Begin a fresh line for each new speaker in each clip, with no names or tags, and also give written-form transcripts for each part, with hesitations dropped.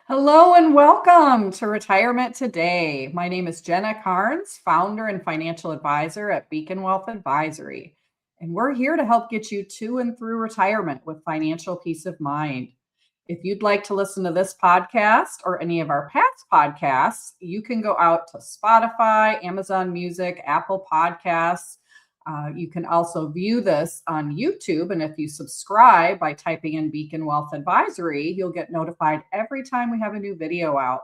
Hello and welcome to Retirement Today. My name is Jenna Cairns, founder and financial advisor at Beacon Wealth Advisory. And we're here to help get you to and through retirement with financial peace of mind. If you'd like to listen to this podcast or any of our past podcasts, you can go out to Spotify, Amazon Music, Apple Podcasts. You can also view this on YouTube. And if you subscribe by typing in Beacon Wealth Advisory, you'll get notified every time we have a new video out.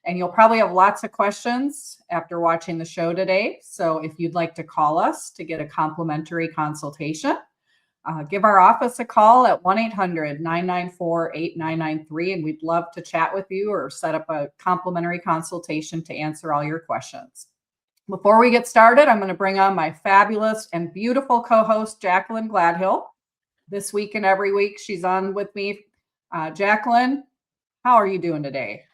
And you'll probably have lots of questions after watching the show today. So if you'd like to call us to get a complimentary consultation, give our office a call at 1-800-994-8993. And we'd love to chat with you or set up a complimentary consultation to answer all your questions. Before we get started, I'm going to bring on my fabulous and beautiful co-host, Jacqueline Gladhill. This week and every week, she's on with me. Jacqueline, how are you doing today?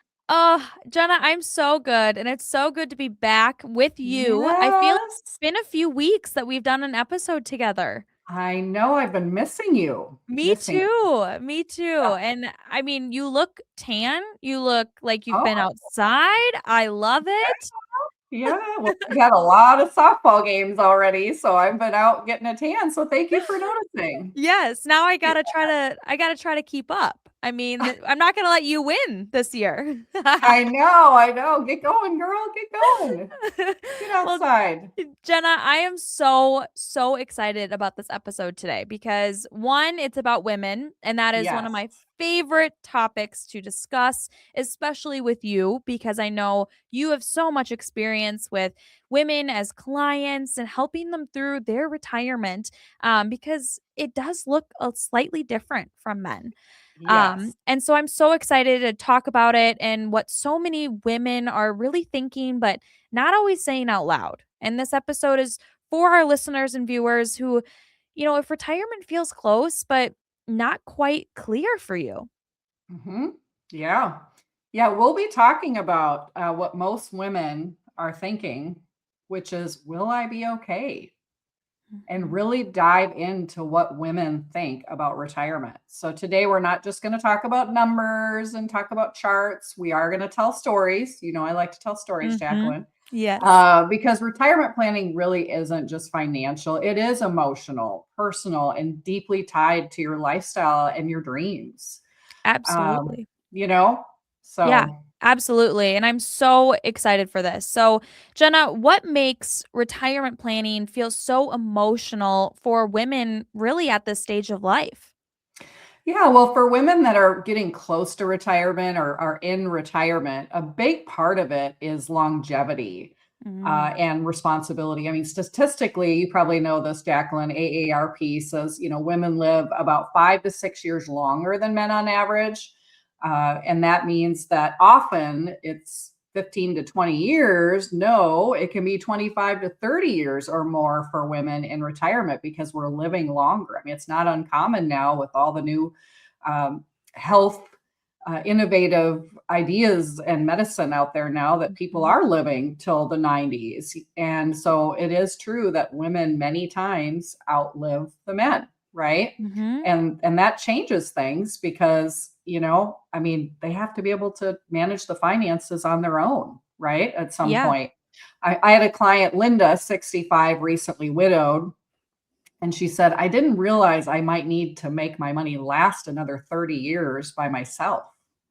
Jenna, I'm so good. And it's so good to be back with you. I feel like
Yes,
it's been a few weeks that we've done an episode together.
I know I've been missing you.
Me too. Me too. And I mean, you look tan. You look like you've been
Oh,
outside. I love it.
yeah. Well, we had a lot of softball games already, so I've been out getting a tan. So thank you for noticing.
Yes. Now I gotta try to keep up. I mean, I'm not gonna let you win this year.
I know. Get going, girl. Get going. Get
Well,
outside.
Jenna, I am so excited about this episode today because one, it's about women, and that is one of
Yes.
my favorite topics to discuss, especially with you, because I know you have so much experience with women as clients and helping them through their retirement, because it does look slightly different from men.
Yes.
And so I'm so excited to talk about it and what so many women are really thinking, but not always saying out loud. And this episode is for our listeners and viewers who, if retirement feels close, but not quite clear for you.
Hmm. Yeah. Yeah. We'll be talking about what most women are thinking, which is, will I be okay? And
Mhm.
really dive into what women think about retirement. So today we're not just going to talk about numbers and talk about charts. We are going to tell stories. You know, I like to tell stories,
Mhm.
Jacqueline,
Yes.
because retirement planning really isn't just financial. It is emotional, personal, and deeply tied to your lifestyle and your dreams. Um,
Absolutely.
you know,
Yeah,
so
absolutely. And I'm so excited for this. So, Jenna, what makes retirement planning feel so emotional for women really at this stage of life?
yeah, well, for women that are getting close to retirement or are in retirement, a big part of it is longevity
Mm.
and responsibility. I mean, statistically, you probably know this, Jacqueline. AARP says, women live about 5 to 6 years longer than men on average. And that means that often it's 15 to 20 years. No, it can be 25 to 30 years or more for women in retirement because we're living longer. I mean, it's not uncommon now with all the new health innovative ideas and medicine out there now that people
Mhm.
are living till the 90s. And so it is true that women many times outlive the men, right?
Mhm.
And that changes things because, I mean, they have to be able to manage the finances on their own, right? At some
Yeah.
point. I had a client, Linda, 65, recently widowed, and she said, I didn't realize I might need to make my money last another 30 years by myself.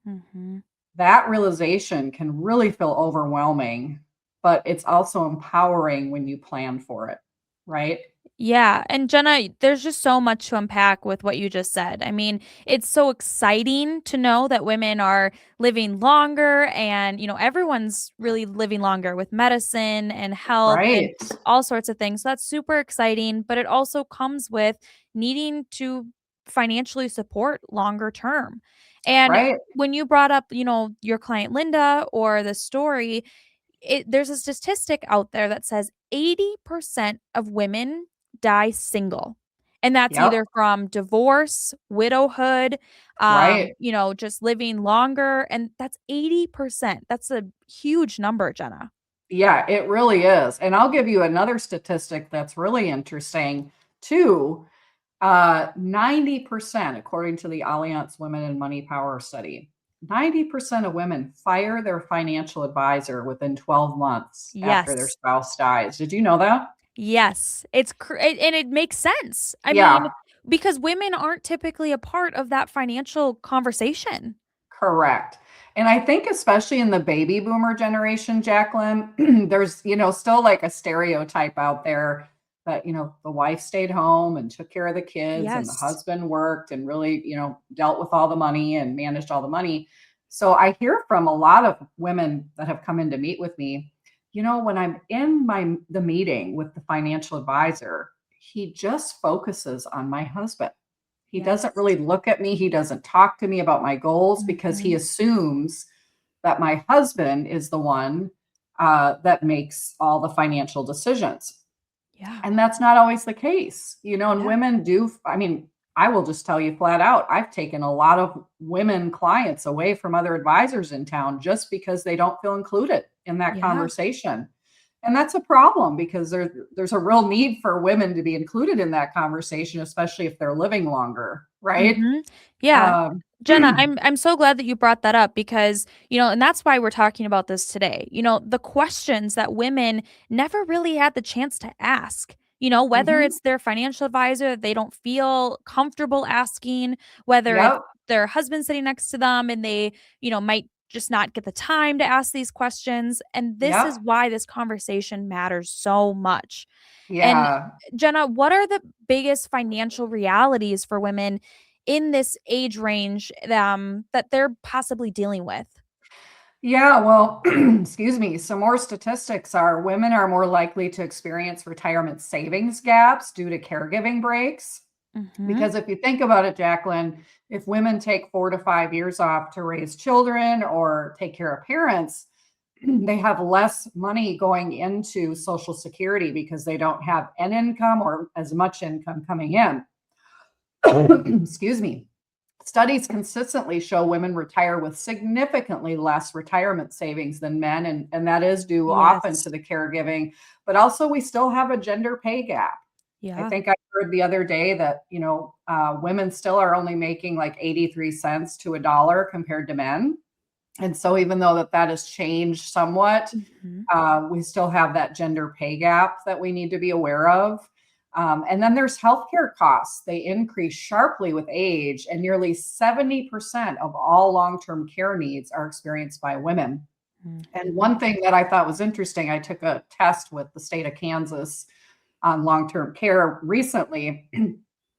Mhm.
That realization can really feel overwhelming, but it's also empowering when you plan for it, right?
Yeah, and Jenna, there's just so much to unpack with what you just said. I mean, it's so exciting to know that women are living longer and, everyone's really living longer with medicine and health and
Right.
all sorts of things. So that's super exciting, but it also comes with needing to financially support longer term. And
Right.
when you brought up, your client Linda or the story, there's a statistic out there that says 80% of women die single. And that's
Yep.
either from divorce, widowhood,
Right.
just living longer. And that's 80%. That's a huge number, Jenna.
Yeah, it really is. And I'll give you another statistic that's really interesting too. 90%, according to the Allianz Women and Money Power study, 90% of women fire their financial advisor within 12 months after their
Yes.
spouse dies. Did you know that?
Yes. And it makes sense. I mean,
Yeah,
because women aren't typically a part of that financial conversation.
correct. And I think especially in the baby boomer generation, Jacqueline, there's, still like a stereotype out there that, the wife stayed home and took care of the kids and the
Yes.
husband worked and really, dealt with all the money and managed all the money. So I hear from a lot of women that have come in to meet with me, when I'm in the meeting with the financial advisor, he just focuses on my husband. He doesn't
Yes.
really look at me. He doesn't talk to me about my goals because he
Mhm.
assumes that my husband is the one that makes all the financial decisions.
Yeah.
And that's not always the case, and
Yeah.
women do. I mean, I will just tell you flat out, I've taken a lot of women clients away from other advisors in town just because they don't feel included in that
Yeah.
conversation. And that's a problem because there's a real need for women to be included in that conversation, especially if they're living longer, right?
Mhm. Yeah.
Um,
Jenna, I'm so glad that you brought that up because, and that's why we're talking about this today. The questions that women never really had the chance to ask. Whether
mhm,
it's their financial advisor that they don't feel comfortable asking, whether it's
yep,
their husband sitting next to them and they, might just not get the time to ask these questions. And this is
yep,
why this conversation matters so much. And
yeah.
Jenna, what are the biggest financial realities for women in this age range, that they're possibly dealing with?
Yeah, well, excuse me. Some more statistics are women are more likely to experience retirement savings gaps due to caregiving breaks.
Mhm.
Because if you think about it, Jacqueline, if women take 4 to 5 years off to raise children or take care of parents, they have less money going into Social Security because they don't have an income or as much income coming in. Excuse me. Studies consistently show women retire with significantly less retirement savings than men, and that is due often
Yes.
to the caregiving, but also we still have a gender pay gap. I
Yeah.
think I heard the other day that, women still are only making like 83 cents to a dollar compared to men. And so even though that has changed somewhat,
Mhm.
we still have that gender pay gap that we need to be aware of. And then there's healthcare costs. They increase sharply with age, and nearly 70% of all long term care needs are experienced by women. And
Mhm.
one thing that I thought was interesting, I took a test with the state of Kansas on long term care recently.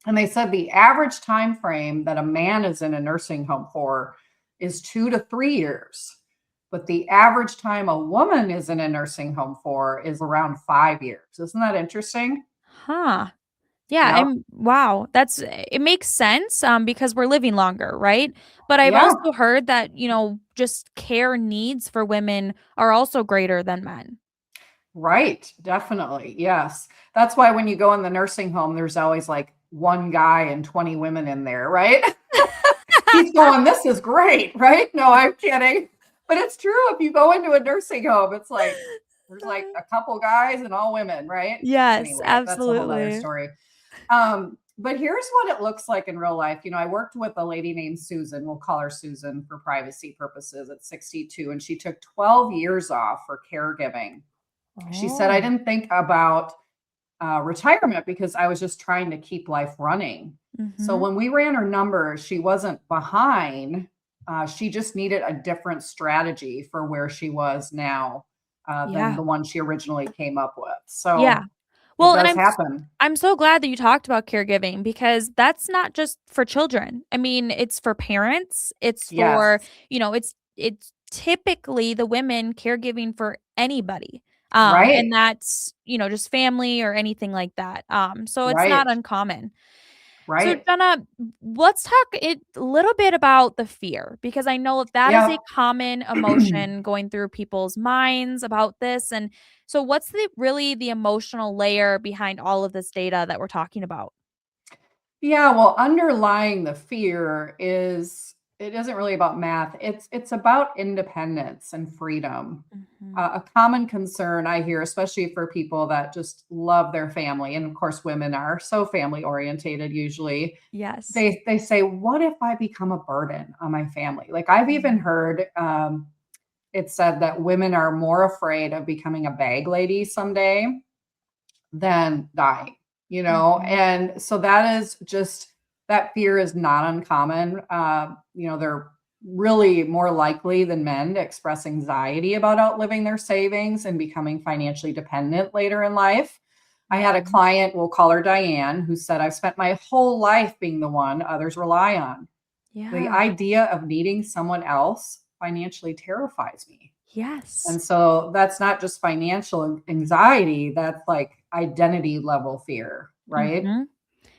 And they said the average time frame that a man is in a nursing home for is 2 to 3 years. But the average time a woman is in a nursing home for is around 5 years. Isn't that interesting?
Huh. Yeah,
Yep.
wow, it makes sense, because we're living longer, right? But I've
Yeah.
also heard that, just care needs for women are also greater than men.
Right. Definitely. Yes. That's why when you go in the nursing home, there's always like one guy and 20 women in there, right? He's going, "This is great," right? No, I'm kidding. But it's true. If you go into a nursing home, it's like there's like a couple guys and all women, right?
Yes,
Anyway, that's a whole other
absolutely.
story. But here's what it looks like in real life. I worked with a lady named Susan. We'll call her Susan for privacy purposes at 62, and she took 12 years off for caregiving. She said, I
Oh.
didn't think about retirement because I was just trying to keep life running. So
Mhm.
when we ran her numbers, she wasn't behind. She just needed a different strategy for where she was now than
Yeah.
the one she originally came up with.
Yeah.
So it
Well, and
does happen.
I'm so glad that you talked about caregiving because that's not just for children. I mean, it's for parents, it's for,
Yes.
it's typically the women caregiving for anybody. And
Right.
that's, just family or anything like that. So it's not
Right.
uncommon. So,
Right.
Jenna, let's talk a little bit about the fear because I know that is a
Yep.
common emotion going through people's minds about this. And so, what's the emotional layer behind all of this data that we're talking about?
Yeah, well, underlying the fear is it isn't really about math. It's about independence and freedom.
Mhm.
A common concern I hear, especially for people that just love their family, and of course, women are so family orientated usually.
Yes.
They say, "What if I become a burden on my family?" Like I've even
Mhm.
heard it said that women are more afraid of becoming a bag lady someday than dying,
Mhm.
and so that is just that fear is not uncommon. They're really more likely than men to express anxiety about outliving their savings and becoming financially dependent later in life. I had a
Mhm.
client, we'll call her Diane, who said, "I've spent my whole life being the one others rely on. The
Yeah.
idea of needing someone else financially terrifies me."
Yes.
And so that's not just financial anxiety, that's like identity level fear, right?
Mhm.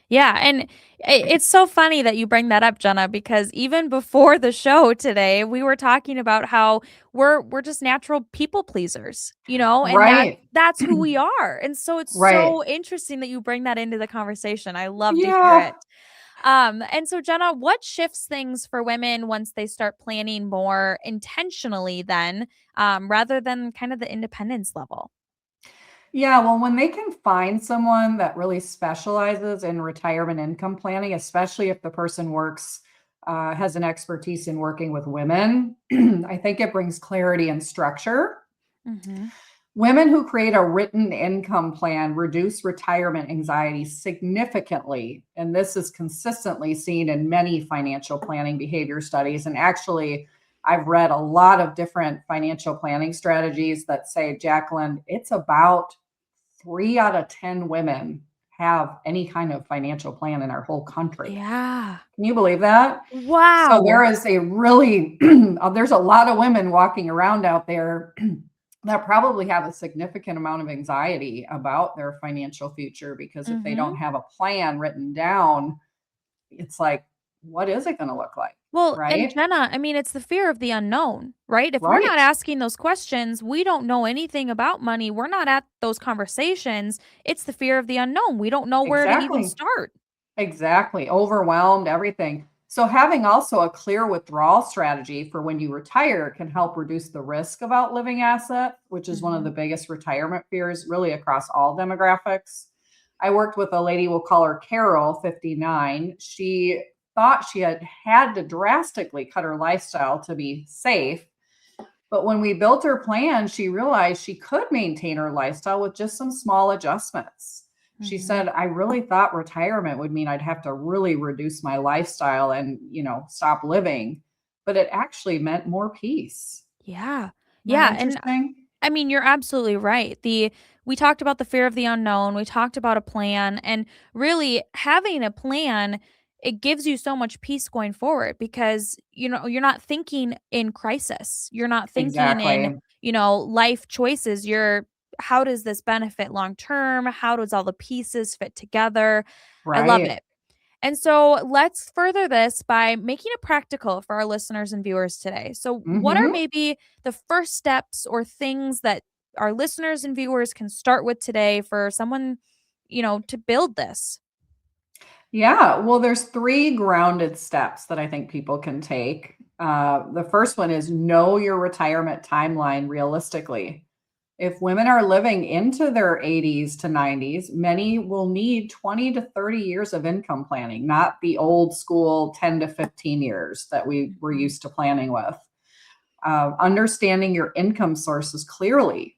Yeah, and it's so funny that you bring that up, Jenna, because even before the show today, we were talking about how we're just natural people pleasers, and
Right.
that's who we are. And so it's
Right.
so interesting that you bring that into the conversation. I love to hear
Yeah.
it. And so Jenna, what shifts things for women once they start planning more intentionally then, rather than kind of the independence level?
Yeah. Well, when they can find someone that really specializes in retirement income planning, especially if the person has an expertise in working with women, I think it brings clarity and structure.
Mhm.
Women who create a written income plan reduce retirement anxiety significantly. And this is consistently seen in many financial planning behavior studies. And actually, I've read a lot of different financial planning strategies that say, Jacqueline, it's about 3 out of 10 women have any kind of financial plan in our whole country.
Yeah.
Can you believe that? So there
Wow.
is a really, there's a lot of women walking around out there that probably have a significant amount of anxiety about their financial future because if they don't
Mhm.
have a plan written down, it's like, what is it going to look like?
Well, and
Right?
Jenna, I mean, it's the fear of the unknown, right? If we're not
Right.
asking those questions, we don't know anything about money. We're not at those conversations. It's the fear of the unknown. We don't know where to even
Exactly.
start.
Exactly. Overwhelmed, everything. So having also a clear withdrawal strategy for when you retire can help reduce the risk of outliving assets, which is one of the
Mhm.
biggest retirement fears really across all demographics. I worked with a lady, we'll call her Carol, 59. She thought she had to drastically cut her lifestyle to be safe. But when we built her plan, she realized she could maintain her lifestyle with just some small adjustments. She
Mhm.
said, "I really thought retirement would mean I'd have to really reduce my lifestyle and, stop living, but it actually meant more peace."
Yeah.
Isn't that
Yeah, and
interesting?
I mean, you're absolutely right. The We talked about the fear of the unknown, we talked about a plan, and really having a plan, it gives you so much peace going forward because, you're not thinking in crisis. You're not thinking in,
Exactly.
life choices. You're how does this benefit long term? How does all the pieces fit together? I love
Right.
it. And so let's further this by making it practical for our listeners and viewers today. So, what are
Mhm.
maybe the first steps or things that our listeners and viewers can start with today for someone, to build this?
Yeah, well, there's 3 grounded steps that I think people can take. The first one is know your retirement timeline realistically. If women are living into their 80s to 90s, many will need 20 to 30 years of income planning, not the old school 10 to 15 years that we were
Mhm.
used to planning with. Understanding your income sources clearly.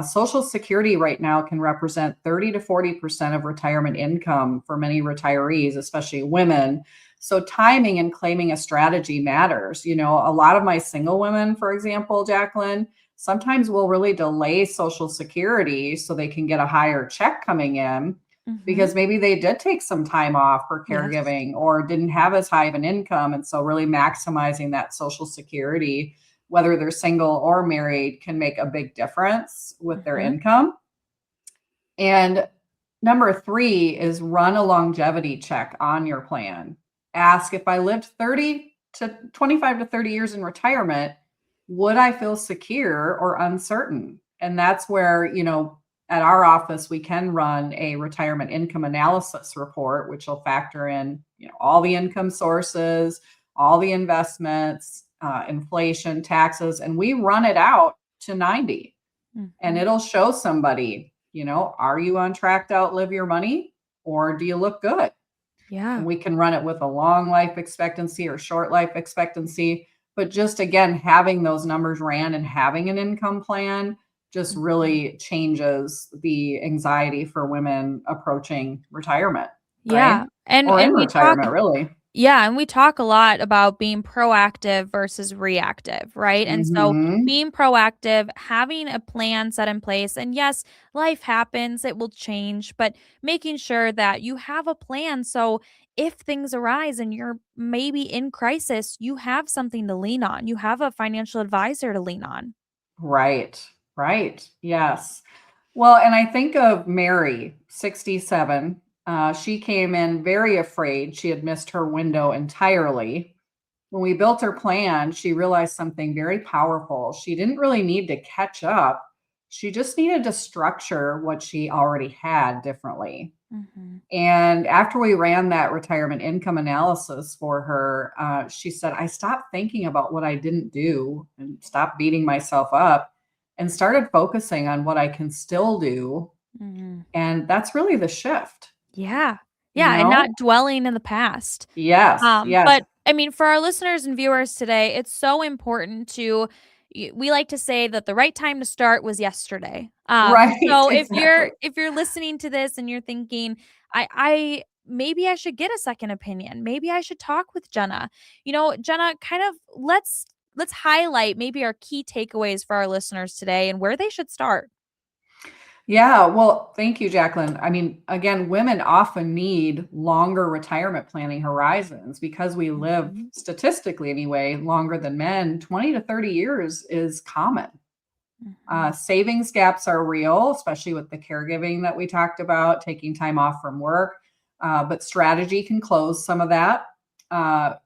Social Security right now can represent 30 to 40% of retirement income for many retirees, especially women. So, timing and claiming a strategy matters. A lot of my single women, for example, Jacqueline, sometimes will really delay Social Security so they can get a higher check coming in
Mhm.
because maybe they did take some time off for
Yes.
caregiving or didn't have as high of an income. And so, really maximizing that Social Security, whether they're single or married, can make a big difference with their
Mhm.
income. And number 3 is run a longevity check on your plan. Ask, if I lived 30 to 25 to 30 years in retirement, would I feel secure or uncertain? And that's where, at our office, we can run a retirement income analysis report, which will factor in, all the income sources, all the investments, inflation, taxes, and we run it out to 90. And
Mhm.
it'll show somebody, are you on track to outlive your money or do you look good? And
Yeah.
we can run it with a long life expectancy or short life expectancy. But just again, having those numbers ran and having an income plan just
Mhm.
really changes the anxiety for women approaching retirement,
Yeah.
right?
And
Or in
and we talk
retirement, really.
Yeah, and we talk a lot about being proactive versus reactive, right? And so
Hmm.
being proactive, having a plan set in place, and yes, life happens, it will change, but making sure that you have a plan so if things arise and you're maybe in crisis, you have something to lean on. You have a financial advisor to lean on.
Right, right. Yes. Well, and I think of Mary, 67. She came in very afraid she had missed her window entirely. When we built her plan, she realized something very powerful. She didn't really need to catch up. She just needed to structure what she already had differently.
Mhm.
And after we ran that retirement income analysis for her, she said, I stopped thinking about what I didn't do and stopped beating myself up and started focusing on what I can still do.
Mhm.
And that's really the shift,
Yeah.
you
Yeah, and
know?
not dwelling in the past.
Yes, yes.
But I mean, for our listeners and viewers today, it's so important to we like to say that the right time to start was yesterday.
Right,
So
exactly.
if you're listening to this and you're thinking, I maybe I should get a second opinion. Maybe I should talk with Jenna. Jenna, kind of let's highlight maybe our key takeaways for our listeners today and where they should start.
Yeah, well, thank you, Jacqueline. I mean, again, women often need longer retirement planning horizons because we live,
Mhm.
statistically anyway, longer than men. 20 to 30 years is common.
Mhm.
Savings gaps are real, especially with the caregiving that we talked about, taking time off from work. But strategy can close some of that.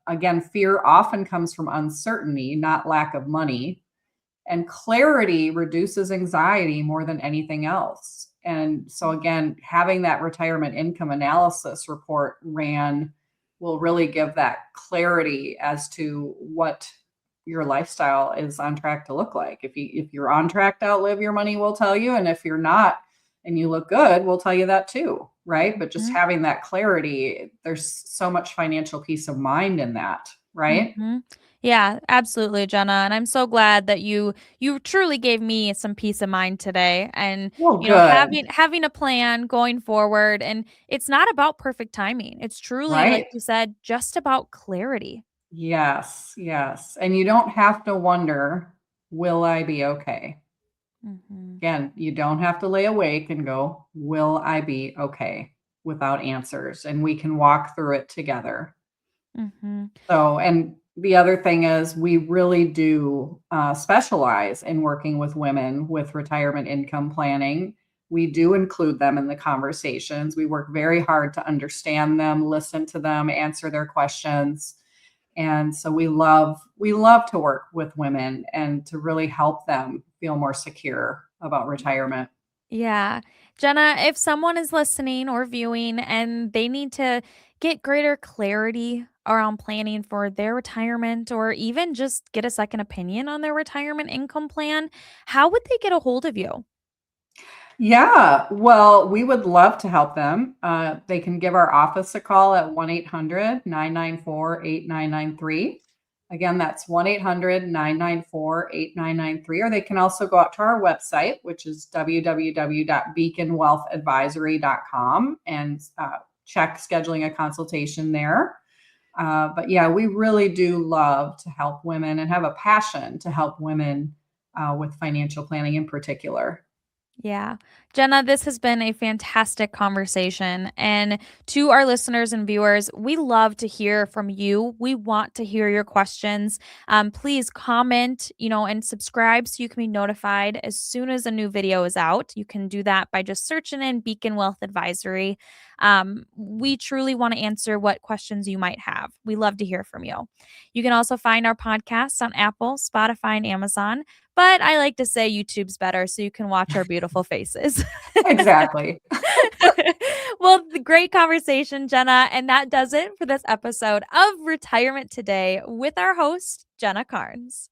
Again, fear often comes from uncertainty, not lack of money. And clarity reduces anxiety more than anything else. And so, again, having that retirement income analysis report ran will really give that clarity as to what your lifestyle is on track to look like. If you're on track to outlive your money, we'll tell you, and if you're not and you look good, we'll tell you that too, right? But just
Mhm.
having that clarity, there's so much financial peace of mind in that, right?
Mhm. Yeah, absolutely, Jenna, and I'm so glad that you truly gave me some peace of mind today and,
Well, good,
having a plan going forward, and it's not about perfect timing. It's truly, like
right?
you said, just about clarity.
Yes, yes. And you don't have to wonder, will I be okay?
Mhm.
Again, you don't have to lay awake and go, will I be okay without answers? And we can walk through it together.
Mhm.
So, and the other thing is, we really do specialize in working with women with retirement income planning. We do include them in the conversations. We work very hard to understand them, listen to them, answer their questions. And so we love to work with women and to really help them feel more secure about retirement.
Yeah. Jenna, if someone is listening or viewing and they need to get greater clarity around planning for their retirement or even just get a second opinion on their retirement income plan, how would they get a hold of you?
Yeah, well, we would love to help them. They can give our office a call at 1-800-994-8993. Again, that's 1-800-994-8993. Or they can also go out to our website, which is www.beaconwealthadvisory.com, and check scheduling a consultation there. But yeah, we really do love to help women and have a passion to help women with financial planning in particular.
Yeah. Jenna, this has been a fantastic conversation. And to our listeners and viewers, we love to hear from you. We want to hear your questions. Please comment, and subscribe so you can be notified as soon as a new video is out. You can do that by just searching in Beacon Wealth Advisory. We truly want to answer what questions you might have. We love to hear from you. You can also find our podcasts on Apple, Spotify, and Amazon. But I like to say YouTube's better so you can watch our beautiful faces.
Exactly.
Well, the great conversation, Jenna. And that does it for this episode of Retirement Today with our host, Jenna Carnes.